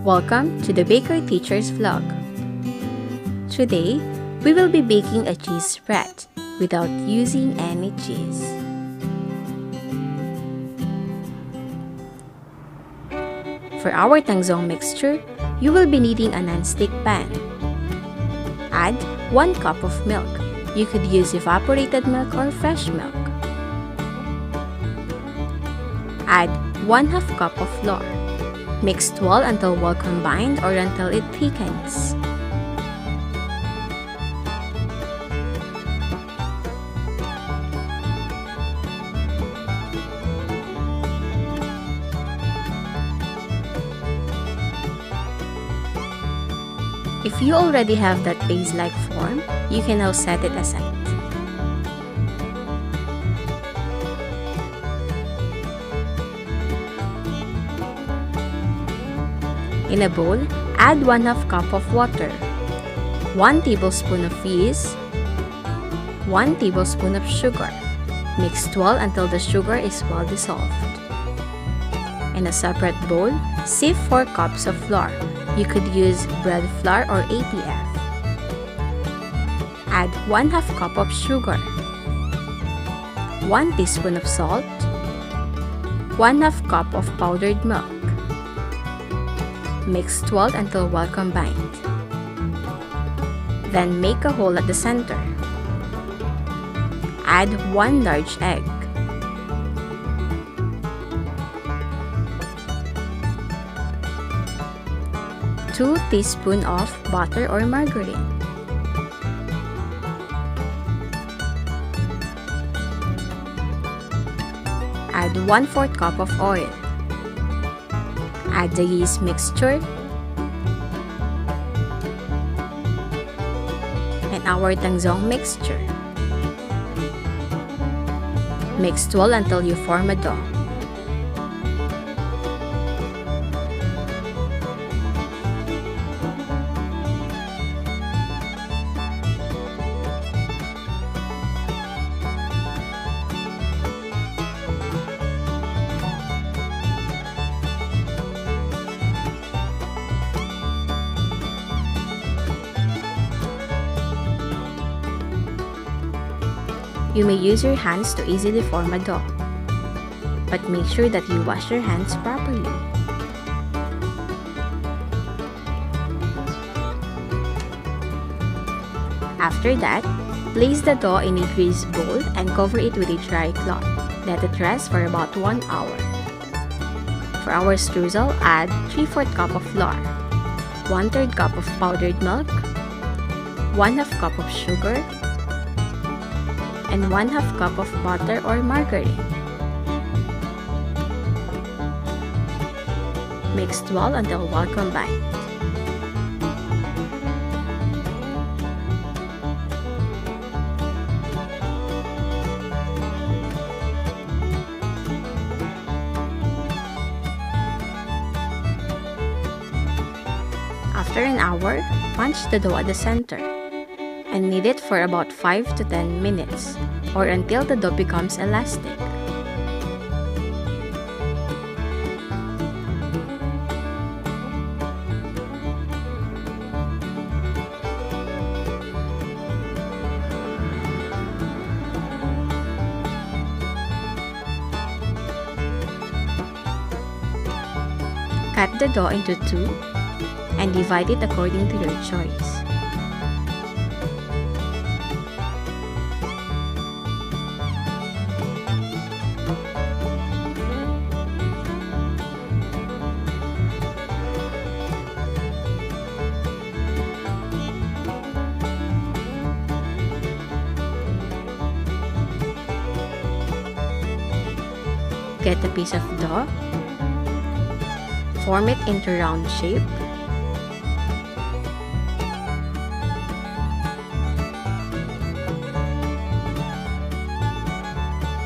Welcome to the Baker Teacher's Vlog. Today, we will be baking a cheese spread without using any cheese. For our tangzong mixture, you will be needing a non-stick pan. Add 1 cup of milk. You could use evaporated milk or fresh milk. Add 1/2 cup of flour. Mix well until well combined or until it thickens. If you already have that paste-like form, you can now set it aside. In a bowl, add 1/2 cup of water, 1 tablespoon of yeast, 1 tablespoon of sugar. Mix well until the sugar is well dissolved. In a separate bowl, sieve 4 cups of flour. You could use bread flour or ATF. Add 1/2 cup of sugar, 1 teaspoon of salt, 1/2 cup of powdered milk. Mix well until well combined. Then make a hole at the center. Add 1 large egg. Two teaspoons of butter or margarine. Add 1/4 cup of oil. Add the yeast mixture and our tangzong mixture. Mix well until you form a dough. You may use your hands to easily form a dough, but make sure that you wash your hands properly. After that, place the dough in a greased bowl and cover it with a dry cloth. Let it rest for about 1 hour. For our streusel, add 3/4 cup of flour, 1/3 cup of powdered milk, 1/2 cup of sugar, and 1/2 cup of butter or margarine. Mixed well until well combined. After an hour, punch the dough at the center and knead it for about 5 to 10 minutes or until the dough becomes elastic. Cut the dough into 2 and divide it according to your choice. Get a piece of dough, form it into round shape,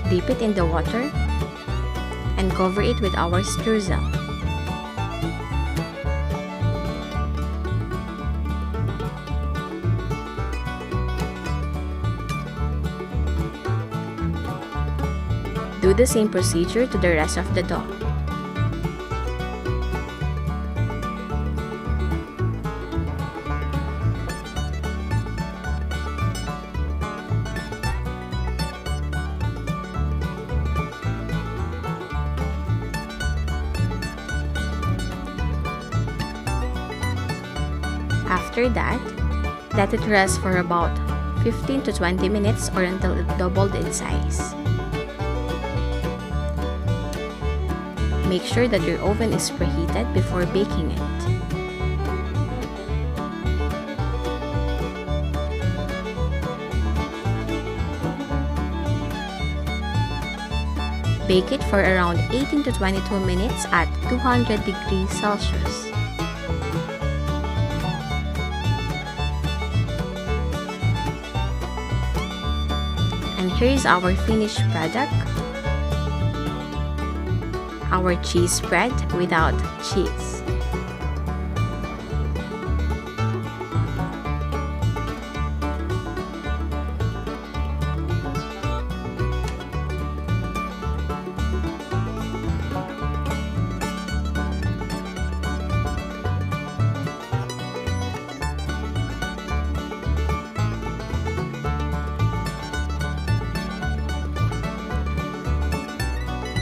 dip it in the water, and cover it with our streusel. Do the same procedure to the rest of the dough. After that, let it rest for about 15 to 20 minutes or until it doubled in size. Make sure that your oven is preheated before baking it. Bake it for around 18 to 22 minutes at 200 degrees Celsius. And here is our finished product. Our cheese spread without cheese.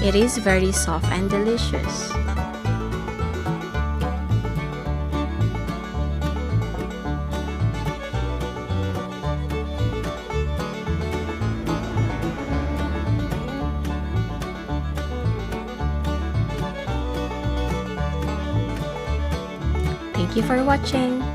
It is very soft and delicious. Thank you for watching.